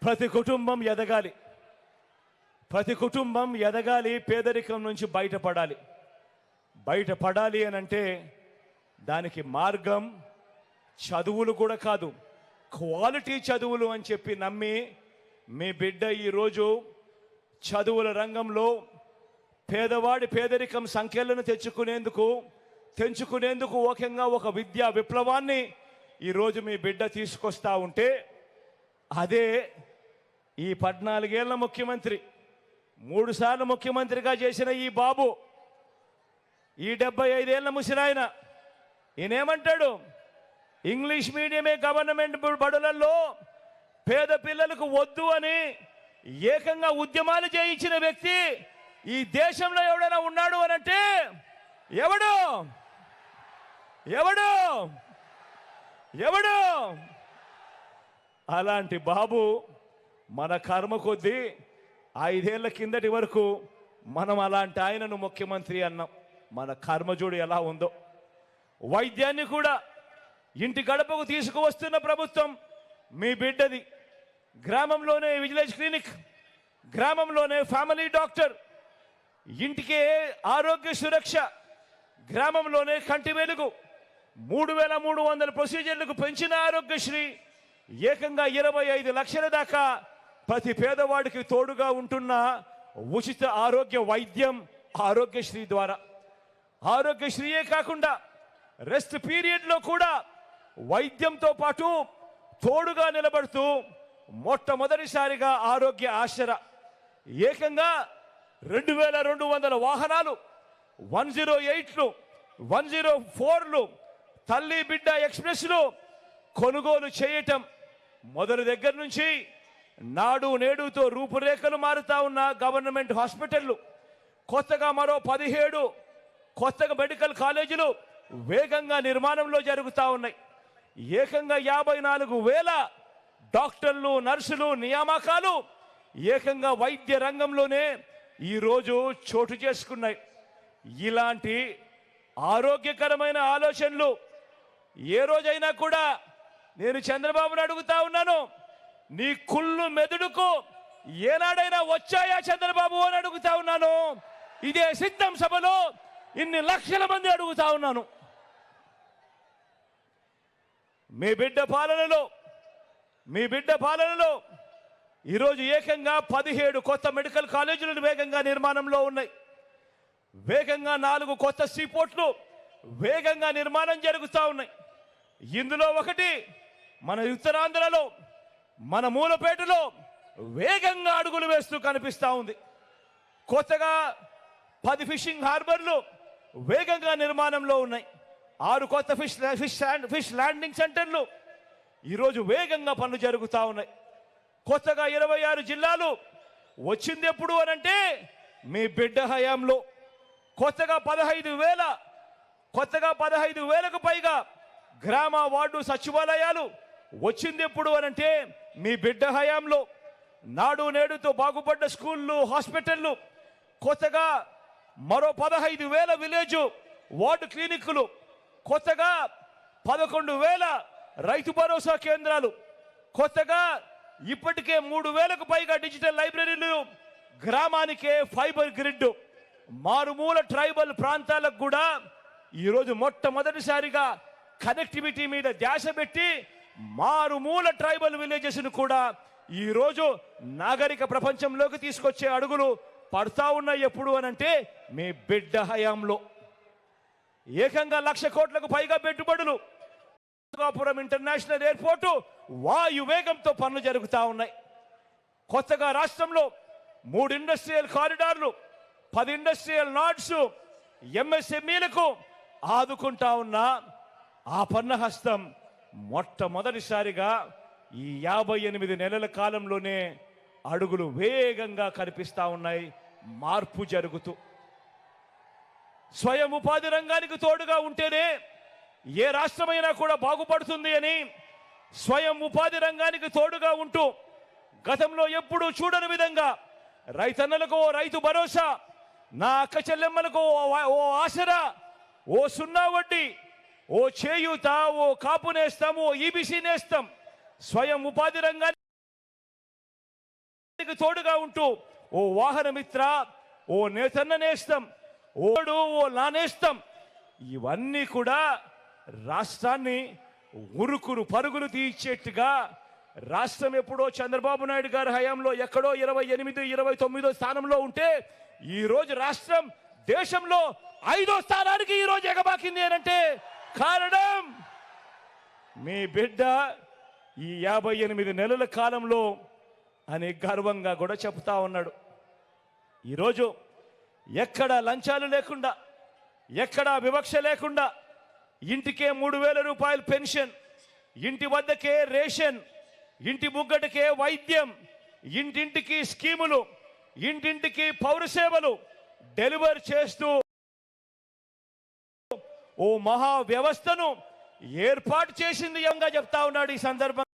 ప్రతి కుటుంబం ఎదగాలి, ప్రతి కుటుంబం ఎదగాలి, పేదరికం నుంచి బయటపడాలి అని అంటే దానికి మార్గం చదువులు కూడా కాదు, క్వాలిటీ చదువులు అని చెప్పి నమ్మి మీ బిడ్డ ఈరోజు చదువుల రంగంలో పేదవాడి పేదరికం సంఖ్యలను తెంచుకునేందుకు ముఖ్యంగా ఒక విద్యా విప్లవాన్ని ఈరోజు మీ బిడ్డ తీసుకొస్తా ఉంటే అదే ఈ 14 ఏళ్ల ముఖ్యమంత్రి 3 సార్లు ముఖ్యమంత్రిగా చేసిన ఈ బాబు, ఈ 75 ఏళ్ల ముసిరాయన ఈయనేమంటాడు? ఇంగ్లీష్ మీడియమే గవర్నమెంట్ బడులలో పేద పిల్లలకు వద్దు అని ఏకంగా ఉద్యమాలు చేయించిన వ్యక్తి ఈ దేశంలో ఎవడైనా ఉన్నాడు అనంటే ఎవడు ఎవడు ఎవడు అలాంటి బాబు మన కర్మ కొద్దీ 5 ఏళ్ల కిందటి వరకు మనం అలాంటి ఆయనను ముఖ్యమంత్రి అన్నాం. మన కర్మజోడు ఎలా ఉందో. వైద్యాన్ని కూడా ఇంటి గడపకు తీసుకువస్తున్న ప్రభుత్వం మీ బిడ్డది. గ్రామంలోనే విలేజ్ క్లినిక్, గ్రామంలోనే ఫ్యామిలీ డాక్టర్, ఇంటికే ఆరోగ్య సురక్ష, గ్రామంలోనే కంటి వెలుగు, 3300 ప్రొసీజర్లకు పెంచిన ఆరోగ్యశ్రీ, ఏకంగా 25 లక్షల దాకా ప్రతి పేదవాడికి తోడుగా ఉంటున్న ఉచిత ఆరోగ్య వైద్యం ఆరోగ్యశ్రీ ద్వారా. ఆరోగ్యశ్రీయే కాకుండా రెస్ట్ పీరియడ్లో కూడా వైద్యంతో పాటు తోడుగా నిలబడుతూ మొట్టమొదటిసారిగా ఆరోగ్య ఆసరా ఏకంగా 2200 వాహనాలు, 108లు, 104లు, తల్లి బిడ్డ ఎక్స్ప్రెస్లు కొనుగోలు చేయటం మొదటి దగ్గర నుంచి నాడు నేడుతో రూపురేఖలు మారుతా ఉన్న గవర్నమెంట్ హాస్పిటళ్ళు, కొత్తగా మరో 17 కొత్తగా మెడికల్ కాలేజీలు వేగంగా నిర్మాణంలో జరుగుతూ ఉన్నాయి. ఏకంగా 54,000 డాక్టర్లు, నర్సులు నియామకాలు ఏకంగా వైద్య రంగంలోనే ఈరోజు చోటు చేసుకున్నాయి. ఇలాంటి ఆరోగ్యకరమైన ఆలోచనలు ఏ రోజైనా కూడా నేను చంద్రబాబును అడుగుతా ఉన్నాను, నీ కుళ్ళు మెదడుకు ఏనాడైనా వచ్చాయా చంద్రబాబు అని అడుగుతా ఉన్నాను. ఇదే సిద్ధం సభలో ఇన్ని లక్షల మంది అడుగుతా ఉన్నాను. మీ బిడ్డ పాలనలో ఈరోజు ఏకంగా 17 కొత్త మెడికల్ కాలేజీలు వేగంగా నిర్మాణంలో ఉన్నాయి. వేగంగా 4 కొత్త సీపోర్ట్లు వేగంగా నిర్మాణం జరుగుతూ ఉన్నాయి. ఇందులో ఒకటి మన ఉత్తరాంధ్రలో మన మూలపేటలో వేగంగా అడుగులు వేస్తూ కనిపిస్తూ ఉంది. కొత్తగా 10 ఫిషింగ్ హార్బర్లు వేగంగా నిర్మాణంలో ఉన్నాయి. 6 కొత్త ఫిష్ ల్యాండింగ్ సెంటర్లు ఈరోజు వేగంగా పనులు జరుగుతూ ఉన్నాయి. కొత్తగా 26 జిల్లాలు వచ్చింది ఎప్పుడు అనంటే మీ బిడ్డ హయాంలో. కొత్తగా 15,000కు పైగా గ్రామ వార్డు సచివాలయాలు వచ్చింది ఎప్పుడు అనంటే మీ బిడ్డ హయాంలో. నాడు నేడుతో బాగుపడ్డ స్కూళ్ళు, హాస్పిటళ్ళు, కొత్తగా మరో 15,000 విలేజ్ వార్డు క్లినిక్లు, కొత్తగా 11,000 రైతు భరోసా కేంద్రాలు, కొత్తగా ఇప్పటికే 3,000కు పైగా డిజిటల్ లైబ్రరీలు, గ్రామానికే ఫైబర్ గ్రిడ్, మారుమూల ట్రైబల్ ప్రాంతాలకు కూడా ఈరోజు మొట్టమొదటిసారిగా కనెక్టివిటీ మీద ధ్యాస పెట్టి మారుమూల ట్రైబల్ విలేజెస్ను కూడా ఈరోజు నాగరిక ప్రపంచంలోకి తీసుకొచ్చే అడుగులు పడతా ఉన్నాయి. ఎప్పుడు అనంటే మీ బిడ్డ హయాంలో. ఏకంగా 1,00,000 కోట్లకు పైగా పెట్టుబడులు, శ్రీకాకుళం ఇంటర్నేషనల్ ఎయిర్పోర్టు వాయు వేగంతో పనులు జరుగుతూ ఉన్నాయి. కొత్తగా రాష్ట్రంలో 3 ఇండస్ట్రియల్ కారిడార్లు, 10 ఇండస్ట్రియల్ నాడ్స్, ఎంఎస్ఎంఈలకు ఆదుకుంటా ఉన్న ఆ పన్నహస్తం మొట్టమొదటిసారిగా ఈ 58 నెలల కాలంలోనే అడుగులు వేగంగా కనిపిస్తూ ఉన్నాయి. మార్పు జరుగుతూ స్వయం ఉపాధి రంగానికి తోడుగా ఉంటేనే ఏ రాష్ట్రమైనా కూడా బాగుపడుతుంది అని స్వయం ఉపాధి రంగానికి తోడుగా ఉంటూ గతంలో ఎప్పుడూ చూడని విధంగా రైతన్నలకు ఓ రైతు భరోసా, నా అక్క చెల్లెమ్మలకు ఓ ఆసరా, ఓ 0 వడ్డీ, ఓ చేయూత, ఓ కాపు నేస్తం, ఓ ఈబీసీ నేస్తం, స్వయం ఉపాధి రంగాన్ని పేదవాడికి తోడుగా ఉంటూ ఓ వాహన మిత్ర, ఓ నేతన్న నేస్తం, ఓ నానేస్తం, ఇవన్నీ కూడా రాష్ట్రాన్ని ఉరుకురు పరుగులు తీర్చేట్టుగా రాష్ట్రం ఎప్పుడో చంద్రబాబు నాయుడు గారి హయాంలో ఎక్కడో 28, 29 స్థానంలో ఉంటే ఈరోజు రాష్ట్రం దేశంలో 5వ స్థానానికి ఈరోజు ఎగబాకింది అనంటే కారణం మీ బిడ్డ ఈ 58 నెలల కాలంలో అని గర్వంగా కూడా చెప్తా ఉన్నాడు. ఈరోజు ఎక్కడ లంచాలు లేకుండా, ఎక్కడ వివక్ష లేకుండా ఇంటికే 3,000 రూపాయలు పెన్షన్, ఇంటి వద్దకే రేషన్, ఇంటి ముగ్గటికే వైద్యం, ఇంటింటికి స్కీములు, ఇంటింటికి పౌర సేవలు డెలివర్ చేస్తూ ఓ మహా వ్యవస్థను ఏర్పాటు చేసింది ఎంగా చెప్తా ఉన్నాడు ఈ సందర్భంగా.